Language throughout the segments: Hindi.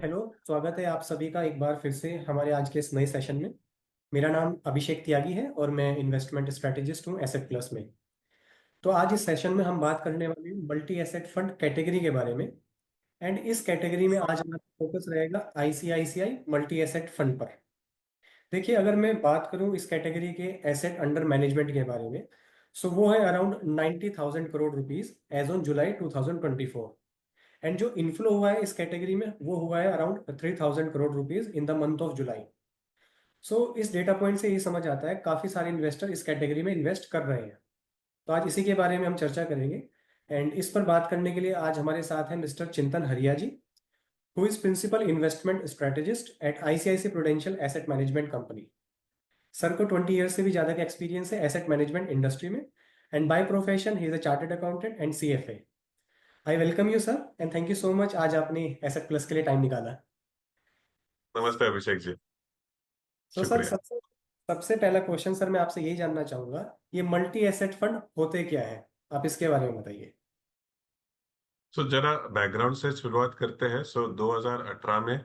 हेलो। स्वागत है आप सभी का एक बार फिर से हमारे आज के इस नए सेशन में। मेरा नाम अभिषेक त्यागी है और मैं इन्वेस्टमेंट स्ट्रेटेजिस्ट हूँ एसेट प्लस में। तो आज इस सेशन में हम बात करने वाले हैं मल्टी एसेट फंड कैटेगरी के बारे में। एंड इस कैटेगरी में आज हमारा फोकस रहेगा आईसीआईसीआई मल्टी एसेट फंड पर। देखिए, अगर मैं बात करूँ इस कैटेगरी के एसेट अंडर मैनेजमेंट के बारे में, सो वो है around 90,000 crore rupees as on July 2024। And जो इनफ्लो हुआ है इस कैटेगरी में वो हुआ है around 3,000 crore rupees in the month of July. So इस डेटा पॉइंट से ये समझ आता है काफी सारे इन्वेस्टर इस कैटेगरी में इन्वेस्ट कर रहे हैं। तो आज इसी के बारे में हम चर्चा करेंगे। एंड इस पर बात करने के लिए आज हमारे साथ हैं mister Chintan Haria ji, who is principal investment strategist at ICICI prudential asset management company. Sir को 20 ईयर्स से भी ज्यादा का एक्सपीरियंस है एसेट मैनेजमेंट इंडस्ट्री में। And by profession he is a chartered accountant and CFA. I welcome you sir and thank you so much आज आपने एसेट प्लस के लिए टाइम निकाला। नमस्ते अभिषेक जी। तो सर शुक्रिया। सबसे सबसे पहला क्वेश्चन सर मैं आपसे यही जानना चाहूंगा, ये मल्टी एसेट फंड होते क्या है, आप इसके बारे में बताइए। जरा बैकग्राउंड से शुरुआत करते हैं। 2018 में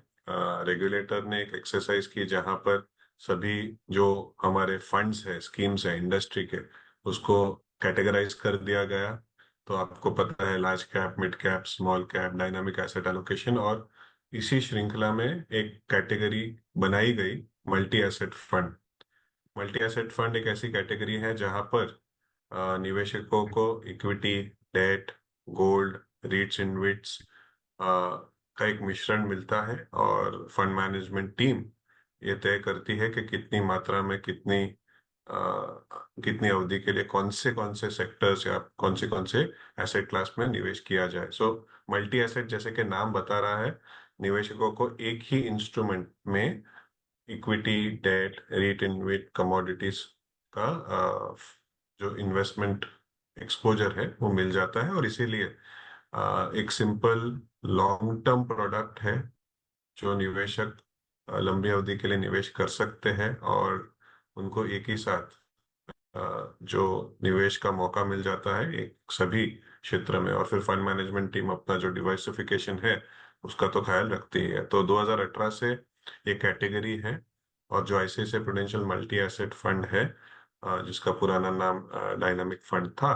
रेगुलेटर ने एक एक्सरसाइज की जहां पर सभी जो हमारे फंड्स है, स्कीम्स है इंडस्ट्री के, उसको कैटेगराइज कर दिया गया। तो आपको पता है large cap, mid cap, small cap, dynamic asset allocation, और इसी श्रृंखला में एक कैटेगरी बनाई गई, multi asset fund. Multi asset fund एक ऐसी कैटेगरी है जहां पर निवेशकों को equity, debt, gold, REITs InvITs का एक मिश्रण मिलता है, और फंड मैनेजमेंट टीम ये तय करती है कि कितनी मात्रा में अ, कितनी अवधि के लिए कौन से सेक्टर्स या कौन से एसेट क्लास में निवेश किया जाए। मल्टी एसेट जैसे कि नाम बता रहा है, निवेशकों को एक ही इंस्ट्रूमेंट में equity, debt, REIT InvIT, commodities का जो इन्वेस्टमेंट एक्सपोजर है वो मिल जाता है। और इसीलिए एक सिंपल लॉन्ग टर्म प्रोडक्ट है जो निवेशक लंबी अवधि के लिए निवेश कर सकते हैं, और उनको एक ही साथ जो निवेश का मौका मिल जाता है एक सभी क्षेत्र में। और फिर फंड मैनेजमेंट टीम अपना जो डिवर्सिफिकेशन है उसका तो ख्याल रखती ही है। तो 2018 से ये कैटेगरी है। और जो ICICI prudential multi asset fund है, जिसका पुराना नाम डायनामिक फंड था,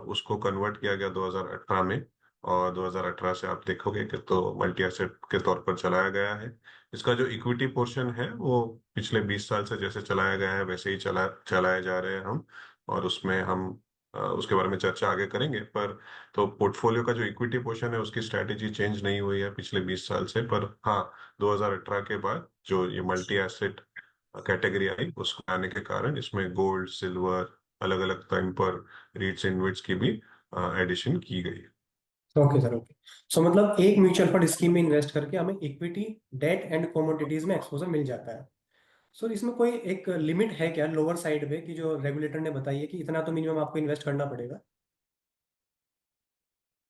उसको कन्वर्ट किया गया 2018 में। और 2018 से आप देखोगे कि तो मल्टी एसेट के तौर पर चलाया गया है। इसका जो इक्विटी पोर्शन है वो पिछले 20 साल से जैसे चलाया गया है वैसे ही चलाए जा रहे हैं हम। और उसमें हम उसके बारे में चर्चा आगे करेंगे। पर तो पोर्टफोलियो का जो इक्विटी पोर्शन है उसकी स्ट्रैटेजी चेंज नहीं हुई है पिछले 20 साल से। पर हाँ, 2018 के बाद जो ये मल्टी एसेट कैटेगरी आई, उसको आने के कारण इसमें गोल्ड, सिल्वर, अलग अलग टाइम पर रीट्स इनविट्स की भी एडिशन की गई। Okay sir, okay. सो मतलब एक म्यूचुअल फंड स्कीम में इन्वेस्ट करके हमें इक्विटी, डेट एंड कमोडिटीज में एक्सपोजर मिल जाता है। सो इसमें कोई एक लिमिट है क्या लोअर साइड पे कि जो रेगुलेटर ने बताई है कि इतना तो मिनिमम आपको इन्वेस्ट करना पड़ेगा।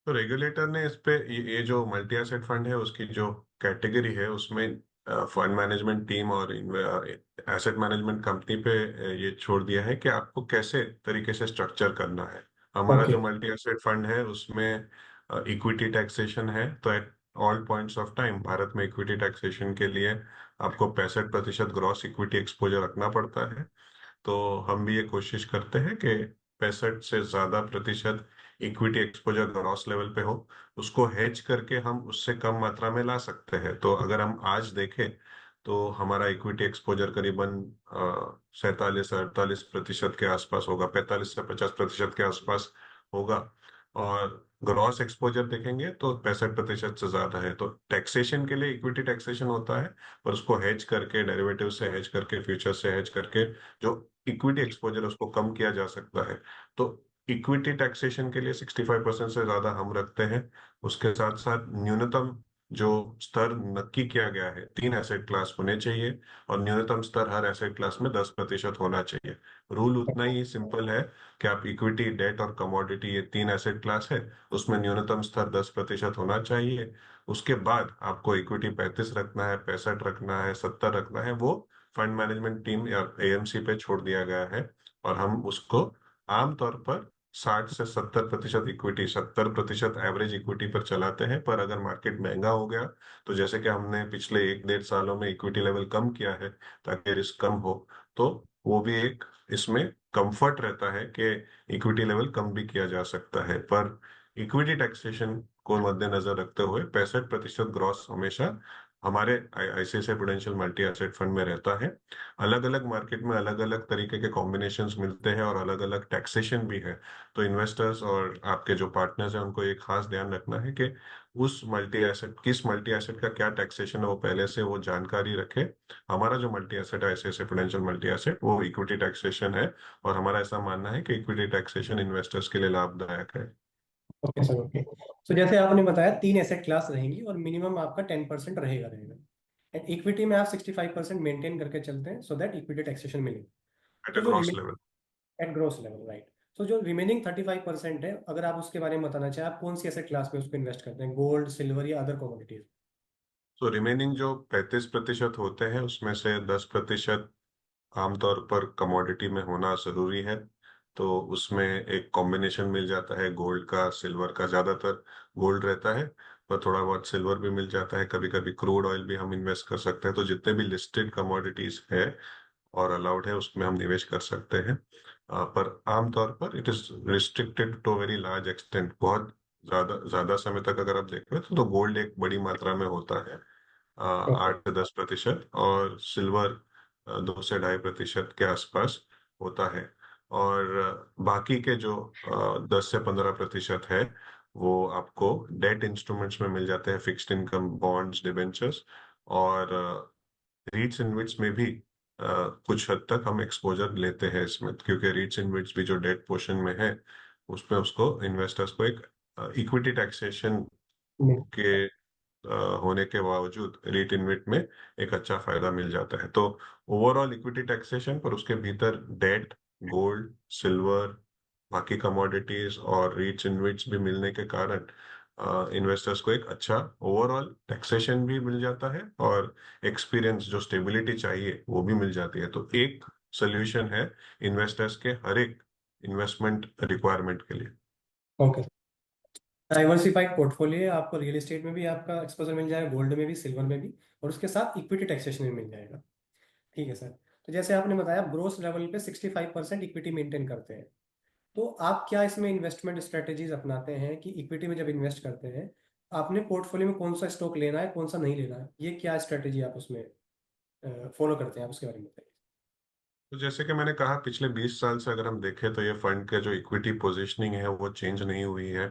तो रेगुलेटर ने इस पे ये जो मल्टी एसेट फंड है उसकी जो कैटेगरी है उसमें फंड मैनेजमेंट टीम और एसेट मैनेजमेंट कंपनी पे ये छोड़ दिया है कि आपको कैसे तरीके से स्ट्रक्चर करना है। हमारा ओके। जो मल्टी एसेट फंड है उसमें इक्विटी टैक्सेशन है। तो at all points of time Bharat में इक्विटी टैक्सेशन के लिए आपको 65% ग्रॉस इक्विटी एक्सपोजर रखना पड़ता है। तो हम भी ये कोशिश करते हैं कि 65 से ज्यादा प्रतिशत इक्विटी एक्सपोजर ग्रॉस लेवल पे हो। उसको हेज करके हम उससे कम मात्रा में ला सकते हैं। तो अगर हम आज देखें तो हमारा इक्विटी एक्सपोजर करीबन 47 से 48% के आसपास होगा, 45 से 50% के आसपास होगा। और ग्रॉस एक्सपोजर देखेंगे तो 65% से ज्यादा है। तो टैक्सेशन के लिए इक्विटी टैक्सेशन होता है, पर उसको हेज करके, डेरिवेटिव से हेज करके, फ्यूचर से हेज करके जो इक्विटी एक्सपोजर उसको कम किया जा सकता है। तो इक्विटी टैक्सेशन के लिए 65% से ज्यादा हम रखते हैं। उसके साथ साथ न्यूनतम जो स्तर नक्की किया गया है, 3 एसेट क्लास होने चाहिए, और न्यूनतम स्तर हर एसेट क्लास में 10% होना चाहिए। रूल उतना ही सिंपल है कि आप इक्विटी, डेट और कमोडिटी, ये 3 एसेट क्लास है, उसमें न्यूनतम स्तर 10% होना चाहिए। उसके बाद आपको इक्विटी 35 रखना है, 65 रखना है, 70 रखना है, वो फंड मैनेजमेंट टीम या एएमसी पे छोड़ दिया गया है। और हम उसको आमतौर पर 60 से 70% इक्विटी, 70% एवरेज इक्विटी पर चलाते हैं। पर अगर मार्केट महंगा हो गया, तो जैसे कि हमने पिछले 1 डेढ़ सालों में इक्विटी लेवल कम किया है ताकि रिस्क कम हो, तो वो भी एक इसमें कंफर्ट रहता है कि इक्विटी लेवल कम भी किया जा सकता है। पर इक्विटी टैक्सेशन को मद्देनजर रखते हुए 65% ग्रॉस हमेशा हमारे ICICI prudential multi asset fund में रहता है। अलग अलग मार्केट में अलग अलग तरीके के कॉम्बिनेशंस मिलते हैं और अलग अलग टैक्सेशन भी है। तो इन्वेस्टर्स और आपके जो पार्टनर्स हैं उनको एक खास ध्यान रखना है कि उस मल्टी एसेट का क्या टैक्सेशन है, वो पहले से वो जानकारी रखे। हमारा जो मल्टी एसेट है आईसीआईसीआई प्रूडेंशियल मल्टी एसेट, वो इक्विटी टैक्सेशन है, और हमारा ऐसा मानना है कि इक्विटी टैक्सेशन इन्वेस्टर्स के लिए लाभदायक है। Okay sir, okay. तो जैसे आपने बताया 3 एसेट क्लास रहेंगी और मिनिमम आपका 10% रहेगा रहेगा। एंड इक्विटी में आप 65% मेंटेन करके चलते हैं, सो दैट इक्विटी टैक्सेशन मिले। एट तो अ जो gross remaining level. At gross level, right. तो जो रिमेनिंग 35% है, अगर आप उसके बारे में बताना चाहें, आप कौन सी एसेट क्लास में उसको इन्वेस्ट करते हैं, गोल्ड, सिल्वर या अदर कमोडिटीज? तो रिमेनिंग जो 35% होते हैं उसमें से 10% आमतौर पर कमोडिटी में होना जरूरी है। तो उसमें एक कॉम्बिनेशन मिल जाता है गोल्ड का, सिल्वर का। ज्यादातर गोल्ड रहता है, पर थोड़ा बहुत सिल्वर भी मिल जाता है। कभी कभी क्रूड ऑयल भी हम इन्वेस्ट कर सकते हैं। तो जितने भी लिस्टेड कमोडिटीज है और अलाउड है, उसमें हम निवेश कर सकते हैं। पर आमतौर पर it is restricted to very large extent. बहुत ज्यादा ज्यादा समय तक अगर आप देखें तो गोल्ड एक बड़ी मात्रा में होता है, ओके। 8 से 10%, और सिल्वर 2 से ढाई प्रतिशत के आसपास होता है। और बाकी के जो 10 से 15% है, वो आपको डेट इंस्ट्रूमेंट्स में मिल जाते हैं, फिक्स्ड इनकम बॉन्ड्स, डिबेंचर्स। और रीट्स इनविट्स में भी कुछ हद तक हम एक्सपोजर लेते हैं इसमें, क्योंकि रीट्स इनविट्स भी जो डेट पोर्शन में है, उसमें उसको इन्वेस्टर्स को एक इक्विटी टैक्सेशन के होने के बावजूद रीट इन्विट में एक अच्छा फायदा मिल जाता है। तो ओवरऑल इक्विटी टैक्सेशन पर उसके भीतर डेट, गोल्ड, सिल्वर, बाकी कमोडिटीज और रीट्स इन्विट्स भी मिलने के कारण इन्वेस्टर्स को एक अच्छा ओवरऑल टैक्सेशन भी मिल जाता है, और एक्सपीरियंस जो स्टेबिलिटी चाहिए वो भी मिल जाती है। तो एक सोल्यूशन है इन्वेस्टर्स के हर एक इन्वेस्टमेंट रिक्वायरमेंट के लिए। ओके। डाइवर्सिफाइड पोर्टफोलियो है, आपको रियल एस्टेट में भी आपका एक्सपोजर मिल जाएगा, गोल्ड में भी, सिल्वर में भी, और उसके साथ इक्विटी टैक्सेशन में मिल जाएगा। ठीक है सर। तो जैसे आपने बताया ग्रोस लेवल पे 65% इक्विटी मेंटेन करते हैं, तो आप क्या इसमें इन्वेस्टमेंट स्ट्रेटेजीज अपनाते हैं कि इक्विटी में जब इन्वेस्ट करते हैं, आपने पोर्टफोलियो में कौन सा स्टॉक लेना है, कौन सा नहीं लेना है, ये क्या स्ट्रेटेजी आप उसमें फॉलो करते हैं, आप उसके बारे में बताइए। तो जैसे कि मैंने कहा, पिछले 20 साल से अगर हम देखें तो ये फंड के जो इक्विटी पोजीशनिंग है वो चेंज नहीं हुई है।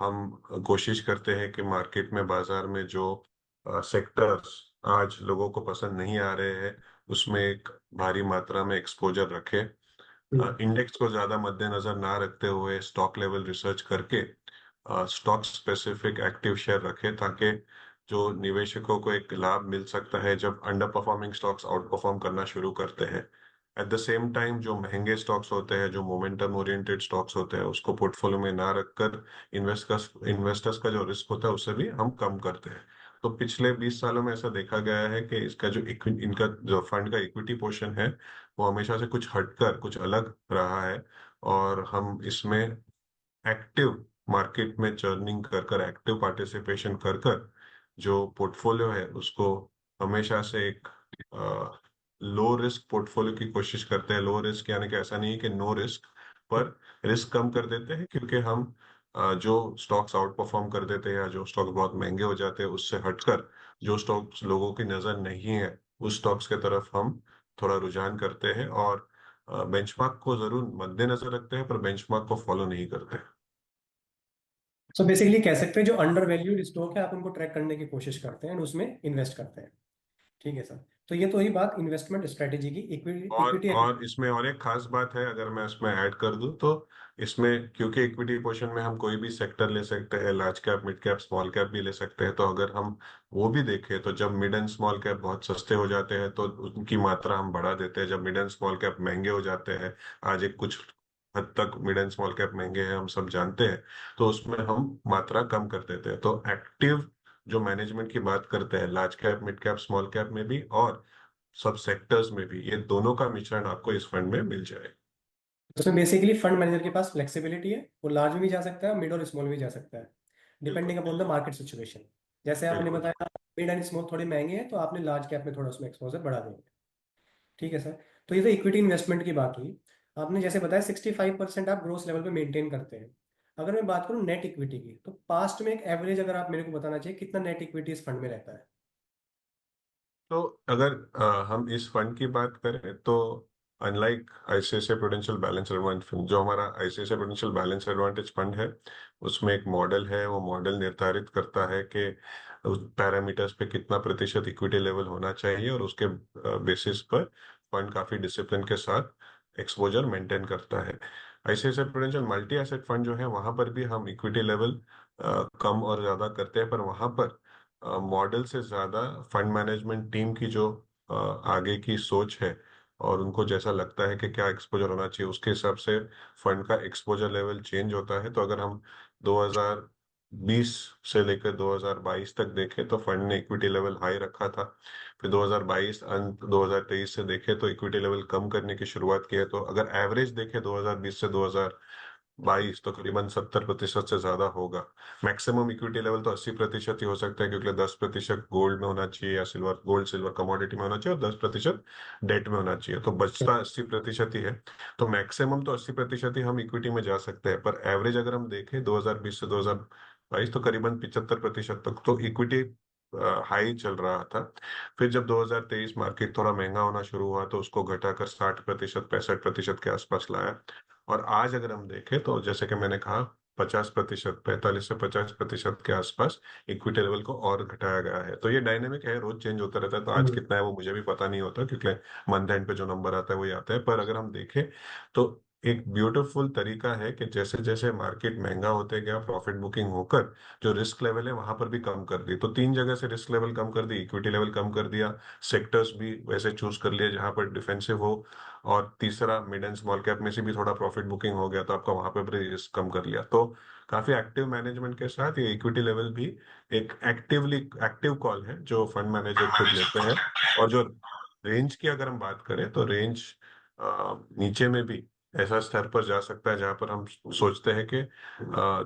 हम कोशिश करते हैं कि मार्केट में, बाजार में जो सेक्टर्स आज लोगों को पसंद नहीं आ रहे हैं, उसमें एक भारी मात्रा में एक्सपोजर रखें। हम्म। इंडेक्स को ज्यादा मद्देनजर ना रखते हुए स्टॉक लेवल रिसर्च करके स्टॉक स्पेसिफिक एक्टिव शेयर रखें, ताकि जो निवेशकों को एक लाभ मिल सकता है जब under performing stocks out perform करना शुरू करते हैं। एट द सेम टाइम जो महंगे स्टॉक्स होते हैं, जो मोमेंटम ओरिएंटेड स्टॉक्स होते हैं, उसको पोर्टफोलियो में ना रखकर इन्वेस्टर्स का जो रिस्क होता है उसे भी हम कम करते हैं। तो पिछले 20 सालों में ऐसा देखा गया है कि इनका जो फंड का इक्विटी पोर्शन है, वो हमेशा से कुछ हटकर कुछ अलग रहा है। और हम इसमें एक्टिव मार्केट में चर्निंग कर कर, एक्टिव पार्टिसिपेशन कर कर, जो पोर्टफोलियो है उसको हमेशा से एक लो रिस्क पोर्टफोलियो की कोशिश करते हैं। लो रिस्क यानी कि ऐसा नहीं है कि नो रिस्क, पर रिस्क कम कर देते हैं, क्योंकि हम जो स्टॉक्स आउट परफॉर्म कर देते हैं या जो स्टॉक्स बहुत महंगे हो जाते हैं, उससे हटकर जो स्टॉक्स लोगों की नजर नहीं है, उस स्टॉक्स के तरफ हम थोड़ा रुझान करते हैं। और बेंचमार्क को जरूर मद्देनजर रखते हैं, पर बेंचमार्क को फॉलो नहीं करते। सो बेसिकली कह सकते हैं जो अंडर वैल्यूड स्टॉक है, आप उनको ट्रैक करने की कोशिश करते हैं और उसमें इन्वेस्ट करते हैं। ठीक है सर। तो ये तो ही बात इन्वेस्टमेंट स्ट्रेटेजी की, इक्विटी और इक्विटी। और इसमें और एक खास बात है, अगर मैं इसमें ऐड कर दूं तो, इसमें क्योंकि इक्विटी पोर्शन में हम कोई भी सेक्टर ले सकते हैं, large cap, mid cap, small cap भी ले सकते हैं। तो अगर हम वो भी देखें तो जब मिड एंड स्मॉल कैप बहुत सस्ते हो जाते हैं तो उनकी मात्रा हम बढ़ा देते हैं। जब मिड एंड स्मॉल कैप महंगे हो जाते हैं, आज एक कुछ हद तक मिड एंड स्मॉल कैप महंगे हैं, हम सब जानते हैं, तो उसमें हम मात्रा कम कर देते हैं। तो एक्टिव जो मैनेजमेंट की बात करते हैं, large cap, mid cap, small cap में भी और सब सेक्टर्स में भी, ये दोनों का मिश्रण आपको इस फंड में मिल जाए। उसमें बेसिकली फंड मैनेजर के पास फ्लेक्सिबिलिटी है, वो लार्ज में भी जा सकता है, मिड और स्मॉल भी जा सकता है, बिल्कुल depending upon the market situation. जैसे आपने बिल्कुल। बताया मिड एंड स्मॉल थोड़े महंगे हैं, तो आपने लार्ज कैप में थोड़ा उसमें एक्सपोजर बढ़ा देंगे। ठीक है सर। तो ये तो इक्विटी इन्वेस्टमेंट की बात हुई। आपने जैसे बताया 65% आप ग्रोस लेवल पे मेंटेन करते हैं। अगर मैं बात करूं नेट इक्विटी की, तो पास्ट में एक एवरेज अगर आप मेरे को बताना चाहिए कितना नेट इक्विटी इस फंड में रहता है। तो अगर हम इस फंड की बात करें तो unlike ICICI prudential balance advantage fund, जो हमारा ICICI prudential balance advantage fund है, उसमें एक मॉडल है। वो मॉडल निर्धारित करता है कि उस पैरामीटर्स पे कितना प्रतिशत इक्विटी लेवल होना चाहिए, और उसके बेसिस पर फंड काफी डिसिप्लिन के साथ एक्सपोजर मेंटेन करता है। ICICI prudential multi asset fund जो है, वहां पर भी हम इक्विटी लेवल कम और ज्यादा करते हैं, पर वहां पर मॉडल से ज्यादा फंड मैनेजमेंट टीम की जो आगे की सोच है, और उनको जैसा लगता है कि क्या एक्सपोजर होना चाहिए, उसके हिसाब से फंड का एक्सपोजर लेवल चेंज होता है। तो अगर हम 2020 से लेकर 2022 तक देखें तो फंड ने इक्विटी लेवल हाई रखा था। फिर 2022 अंत 2023 से देखें तो इक्विटी लेवल कम करने की शुरुआत की है। तो अगर एवरेज देखें 2020 से 2022, तो करीबन 70% से ज्यादा होगा। मैक्सिमम इक्विटी लेवल तो 80% ही हो सकता है, क्योंकि 10% गोल्ड में होना चाहिए या सिल्वर, गोल्ड सिल्वर कमोडिटी में होना चाहिए, और 10% डेट में होना चाहिए, तो बचता 80% ही है। तो मैक्सिमम तो 80% ही हम इक्विटी में जा सकते हैं, पर एवरेज अगर हम देखें 2020 से 2022, तो करीबन 75% तक तो इक्विटी हाई चल रहा था। फिर जब 2023 मार्केट थोड़ा महंगा होना शुरू हुआ, तो उसको घटाकर 60%, 65% के आसपास लाया। और आज अगर हम देखें तो जैसे कि मैंने कहा, 50%, 45 से 50% के आसपास इक्विटी लेवल को और घटाया गया है। तो ये डायनेमिक है, रोज चेंज होता रहता है। तो आज हम्म। कितना है वो मुझे भी पता नहीं होता, क्योंकि मंथ एंड पे जो नंबर आता है वही आता है। पर अगर हम देखें तो एक ब्यूटीफुल तरीका है कि जैसे जैसे मार्केट महंगा होते गया, प्रॉफिट बुकिंग होकर जो रिस्क लेवल है वहां पर भी कम कर दी। तो तीन जगह से रिस्क लेवल कम कर दी, इक्विटी लेवल कम कर दिया, सेक्टर्स भी वैसे चूज कर लिए जहां पर डिफेंसिव हो, और तीसरा मिड एंड स्मॉल कैप में से भी थोड़ा प्रॉफिट बुकिंग हो गया, तो आपका वहां पे भी रिस्क कम कर लिया। तो काफी एक्टिव मैनेजमेंट के साथ ये इक्विटी लेवल भी एक एक्टिव कॉल है जो फंड मैनेजर खुद लेते हैं। और जो रेंज की अगर हम बात करें तो रेंज नीचे में भी ऐसा स्तर पर जा सकता है जहां पर हम सोचते हैं कि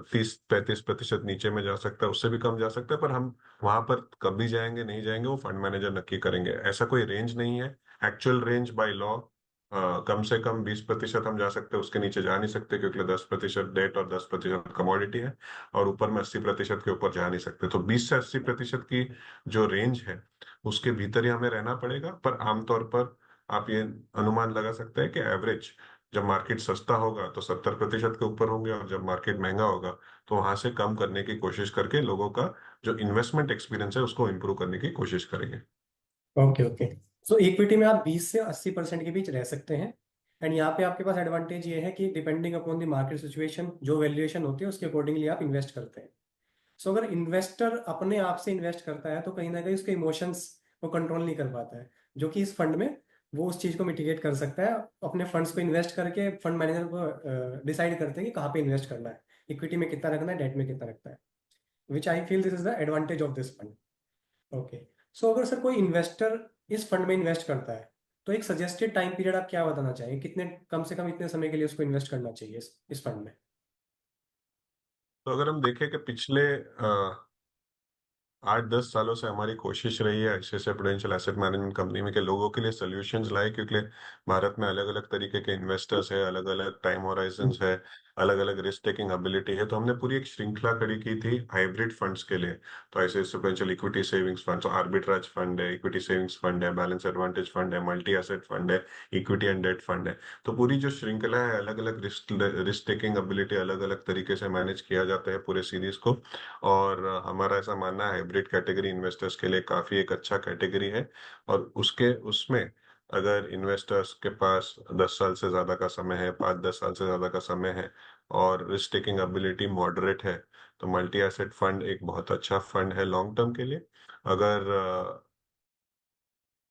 30-35% नीचे में जा सकता है, उससे भी कम जा सकता है। पर हम वहां पर कभी जाएंगे नहीं जाएंगे वो फंड मैनेजर नक्की करेंगे, ऐसा कोई रेंज नहीं है। एक्चुअल रेंज बाय लॉ कम से कम 20% हम जा सकते हैं, उसके नीचे जा नहीं सकते, क्योंकि 10% डेट और 10% कमोडिटी है, और ऊपर में 80% के ऊपर जा नहीं सकते। तो 20 से 80% की जो रेंज है उसके भीतर ही हमें रहना पड़ेगा। पर आमतौर पर आप ये अनुमान लगा सकते हैं कि एवरेज, जब मार्केट सस्ता होगा तो 70% के ऊपर होंगे, और जब मार्केट महंगा होगा तो वहां से कम करने की कोशिश करके लोगों का जो इन्वेस्टमेंट एक्सपीरियंस है उसको इम्प्रूव करने की कोशिश करेंगे। Okay okay. सो इक्विटी में आप 20 से 80% के बीच रह सकते हैं। एंड यहाँ पे आपके पास एडवांटेज ये है कि depending upon the market situation जो वैल्यूएशन होती है उसके अकॉर्डिंगली आप इन्वेस्ट करते हैं। सो अगर इन्वेस्टर अपने आप से इन्वेस्ट करता है तो कहीं ना कहीं उसके इमोशंस को कंट्रोल नहीं कर पाता है, जो कि इस फंड में वो उस चीज को मिटिगेट कर सकता है। अपने फंड्स को इन्वेस्ट करके फंड मैनेजर को डिसाइड करते हैं कि कहाँ पे इन्वेस्ट करना है, इक्विटी में कितना रखना है, डेट में कितना रखना है। Which I feel this is the advantage of this fund. Okay. So अगर सर कोई इन्वेस्टर इस फंड में इन्वेस्ट करता है, तो एक सजेस्टेड टाइम पीरियड आप क्या बताना चाहिए, कितने कम से कम इतने समय के लिए उसको इन्वेस्ट करना चाहिए इस फंड में। तो अगर हम देखें कि पिछले 8-10 सालों से हमारी कोशिश रही है ICICI prudential asset management company में कि लोगों के लिए सोल्यूशंस लाए, क्योंकि भारत में अलग अलग तरीके के इन्वेस्टर्स है, अलग अलग टाइम होराइजंस है, अलग अलग रिस्क टेकिंग एबिलिटी है। तो हमने पूरी एक श्रृंखला खड़ी की थी हाइब्रिड फंड्स के लिए। तो ICICI prudential equity savings fund, तो आर्बिट्राज फंड है, इक्विटी सेविंग्स फंड है, बैलेंस एडवांटेज फंड है, मल्टी एसेट फंड है, इक्विटी एंड डेट फंड है। तो पूरी जो श्रृंखला है, अलग अलग रिस्क टेकिंग एबिलिटी अलग अलग तरीके से मैनेज किया जाता है पूरे सीरीज को। और हमारा ऐसा मानना है हाइब्रिड कैटेगरी इन्वेस्टर्स के लिए काफी एक अच्छा कैटेगरी है। और उसके उसमें अगर इन्वेस्टर्स के पास 10 साल से ज्यादा का समय है, 5-10 साल से ज्यादा का समय है, और रिस्क टेकिंग एबिलिटी मॉडरेट है, तो मल्टी एसेट फंड एक बहुत अच्छा फंड है लॉन्ग टर्म के लिए। अगर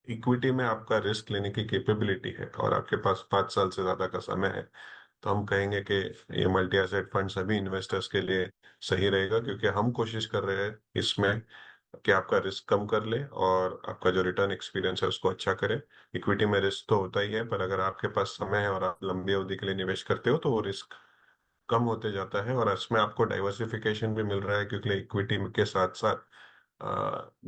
इक्विटी में आपका रिस्क लेने की कैपेबिलिटी है और आपके पास 5 साल से ज्यादा का समय है, तो हम कहेंगे कि ये मल्टी एसेट फंड सभी इन्वेस्टर्स के लिए सही रहेगा, क्योंकि हम कोशिश कर रहे हैं इसमें कि आपका रिस्क कम कर ले और आपका जो रिटर्न एक्सपीरियंस है उसको अच्छा करे। इक्विटी में रिस्क तो होता ही है, पर अगर आपके पास समय है और आप लंबी अवधि के लिए निवेश करते हो तो वो रिस्क कम होते जाता है और इसमें आपको डाइवर्सिफिकेशन भी मिल रहा है, क्योंकि इक्विटी के साथ साथ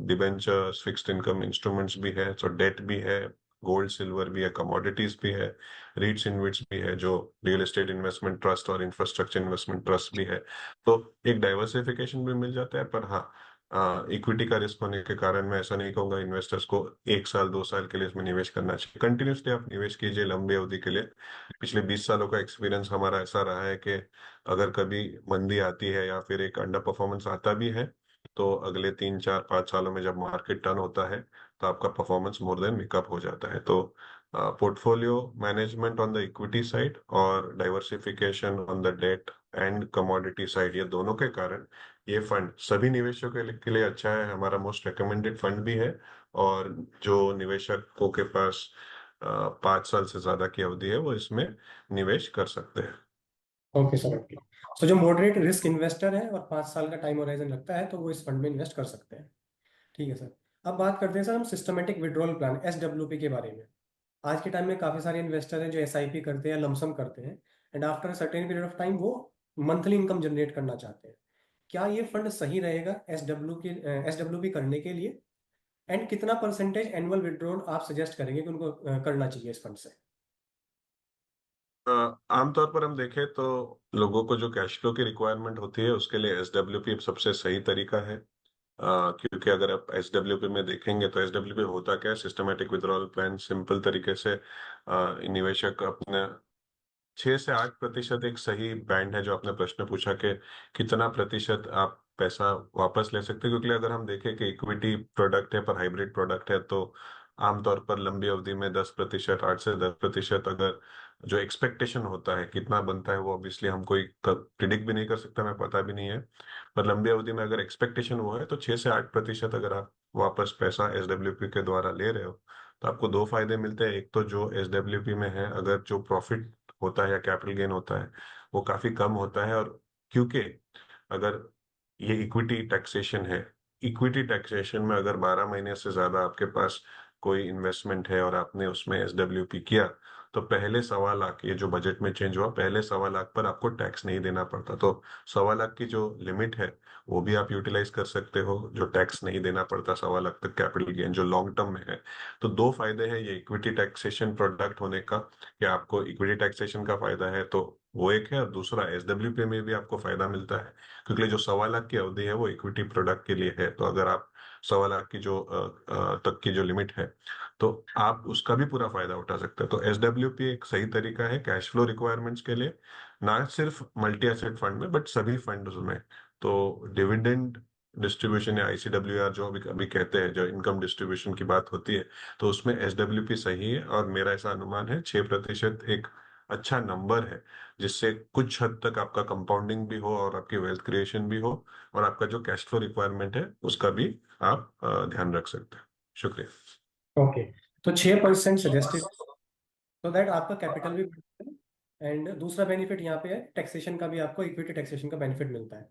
डिबेंचर्स, फिक्स्ड इनकम इंस्ट्रूमेंट्स भी है, तो डेट भी है, गोल्ड सिल्वर भी है, कमोडिटीज भी है, रीट्स इनविट्स भी है, जो रियल एस्टेट इन्वेस्टमेंट ट्रस्ट और इंफ्रास्ट्रक्चर इन्वेस्टमेंट ट्रस्ट भी है। तो एक डाइवर्सिफिकेशन भी मिल जाता है। पर हाँ, इक्विटी का रिस्क होने के कारण मैं ऐसा नहीं कहूंगा इन्वेस्टर्स को 1 साल 2 साल के लिए इसमें निवेश करना चाहिए। कंटिन्यूसली आप निवेश कीजिए लंबी अवधि के लिए। पिछले 20 सालों का एक्सपीरियंस हमारा ऐसा रहा है कि अगर कभी मंदी आती है या फिर एक अंडर परफॉर्मेंस आता भी है, तो अगले 3 4 5 सालों में जब मार्केट टर्न होता है तो आपका परफॉर्मेंस मोर देन मेकअप हो जाता है। तो portfolio management on the equity side और diversification on the debt and commodity side, ये दोनों के कारण ये फंड सभी निवेशकों के लिए अच्छा है। हमारा मोस्ट रिकमेंडेड फंड भी है। और जो निवेशकों के पास 5 साल से ज्यादा की अवधि है वो इसमें निवेश कर सकते हैं। Okay sir, okay. सो जो मॉडरेट रिस्क इन्वेस्टर है और 5 साल का टाइम होराइजन रखता है तो वो इस फंड में इन्वेस्ट कर सकते हैं। ठीक है सर। अब बात करते हैं सर हम सिस्टमेटिक विड्रॉल प्लान SWP के बारे में। आज के टाइम में काफी सारे इन्वेस्टर हैं जो SIP करते हैं, लमसम करते हैं, and after certain period of time वो मंथली इनकम जनरेट करना चाहते हैं। क्या ये फंड सही रहेगा SWP करने के लिए? एंड कितना परसेंटेज एनुअल विड्रॉल आप सजेस्ट करेंगे कि उनको करना चाहिए इस फंड से? आमतौर पर हम देखें तो लोगों को जो कैश फ्लो की रिक्वायरमेंट होती है उसके लिए SWP सबसे सही तरीका है। क्योंकि अगर आप SWP में देखेंगे तो SWP होता क्या है, सिस्टमेटिक विड्रॉल प्लान। सिंपल तरीके से निवेशक अपने 6 से 8% एक सही बैंड है। जो आपने प्रश्न पूछा कि कितना प्रतिशत आप पैसा वापस ले सकते हैं, क्योंकि अगर हम देखें कि इक्विटी प्रोडक्ट है पर हाइब्रिड प्रोडक्ट है, तो आमतौर पर लंबी अवधि में 10%, 8 से 10% अगर जो एक्सपेक्टेशन होता है कितना बनता है वो ऑब्वियसली हम कोई प्रिडिक्ट भी नहीं कर सकता, मैं पता भी नहीं है। पर लंबी अवधि में अगर एक्सपेक्टेशन वो है तो 6 से 8% अगर आप वापस पैसा SWP के द्वारा ले रहे हो तो आपको दो फायदे मिलते हैं। एक तो जो SWP में है, अगर जो प्रॉफिट होता है या कैपिटल गेन होता है वो काफी कम होता है। और क्योंकि अगर ये इक्विटी टैक्सेशन है, इक्विटी टैक्सेशन में अगर 12 महीने से ज्यादा आपके पास कोई इन्वेस्टमेंट है और आपने उसमें SWP किया, तो पहले 1.25 लाख, ये जो बजट में चेंज हुआ, पहले 1.25 लाख पर आपको टैक्स नहीं देना पड़ता। तो 1.25 लाख की जो लिमिट है वो भी आप यूटिलाइज कर सकते हो, जो टैक्स नहीं देना पड़ता 1.25 लाख तक कैपिटल गेन जो लॉन्ग टर्म में है। तो दो फायदे हैं ये इक्विटी टैक्सेशन प्रोडक्ट होने का, कि आपको इक्विटी टैक्सेशन का फायदा है तो वो एक है, और दूसरा SWP में भी आपको फायदा मिलता है, क्योंकि जो 1.25 लाख की अवधि है वो इक्विटी प्रोडक्ट के लिए है। तो अगर आप 1.25 लाख की जो तक की जो लिमिट है तो आप उसका भी पूरा फायदा उठा सकते हैं। तो SWP एक सही तरीका है कैश फ्लो रिक्वायरमेंट्स के लिए, ना सिर्फ मल्टी एसेट फंड में बट सभी फंड्स में। तो डिविडेंड डिस्ट्रीब्यूशन या ICWR जो अभी अभी कहते हैं, जो इनकम डिस्ट्रीब्यूशन की बात होती है, तो उसमें SWP सही है। और मेरा ऐसा अनुमान है 6% एक अच्छा नंबर है, जिससे कुछ हद तक आपका कंपाउंडिंग भी हो और आपकी वेल्थ क्रिएशन भी हो, और आपका जो कैश फ्लो रिक्वायरमेंट है उसका भी आप ध्यान रख सकते हैं। शुक्रिया। ओके। तो 6% सजेस्टेड, तो दैट आपका कैपिटल भी बढ़ता है, एंड दूसरा बेनिफिट यहाँ पे है टैक्सेशन का भी, आपको इक्विटी टैक्सेशन का बेनिफिट मिलता है।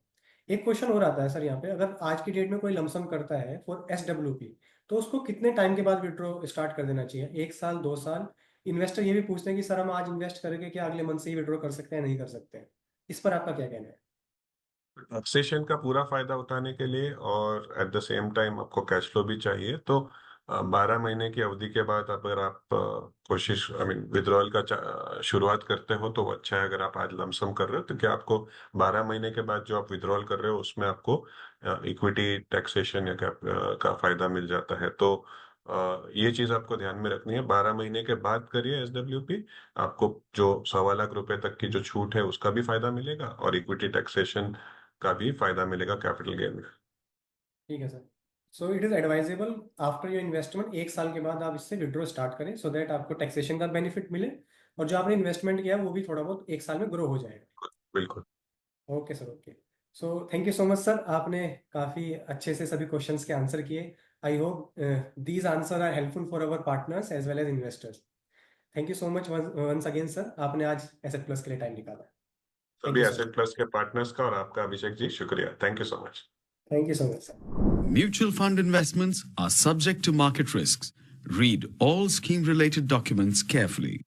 एक क्वेश्चन और आता है सर यहाँ पे, अगर आज की डेट में कोई लमसम करता है फॉर SWP, तो उसको कितने टाइम के बाद विड्रॉ स्टार्ट कर देना चाहिए? 1 साल, 2 साल? इन्वेस्टर ये भी पूछते हैं कि सर हम आज इन्वेस्ट करेंगे, क्या अगले मंथ से ही विड्रॉ कर सकते हैं, नहीं कर सकते हैं? इस पर आपका क्या कहना है? टैक्सेशन का पूरा फायदा उठाने के लिए और एट द सेम टाइम आपको कैश फ्लो भी चाहिए, तो 12 महीने की अवधि के बाद अगर आप कोशिश आई मीन विड्रॉल का शुरुआत करते हो तो वो अच्छा है। अगर आप आज लमसम कर रहे हो तो क्या आपको 12 महीने के बाद जो आप विड्रॉल कर रहे हो उसमें आपको इक्विटी टैक्सेशन या का फायदा मिल जाता है। तो ये चीज आपको ध्यान में रखनी है। 12 महीने के बाद करिए SWP, आपको जो 1.25 लाख रुपए तक की जो छूट है उसका भी फायदा मिलेगा और इक्विटी टैक्सेशन का भी फायदा मिलेगा कैपिटल गेन में। ठीक है sir. So it is advisable after your investment 1 साल के बाद आप इससे विड्रॉ स्टार्ट करें, सो दैट आपको टैक्सेशन का बेनिफिट मिले और जो आपने इन्वेस्टमेंट किया है वो भी थोड़ा बहुत 1 साल में ग्रो हो जाएगा। बिल्कुल। Okay sir, okay. So thank you so much sir, आपने काफ़ी अच्छे से सभी क्वेश्चंस के आंसर किए। I hope these answer are helpful for our partners as well as investors. Thank you so much once again sir, आपने आज एसेट प्लस के लिए टाइम निकाला। थैंक सभी you so asset much. Plus के पार्टनर्स का और आपका अभिषेक जी शुक्रिया। Thank you so much. Thank you so much sir. Mutual fund investments are subject to market risks. Read all scheme-related documents carefully.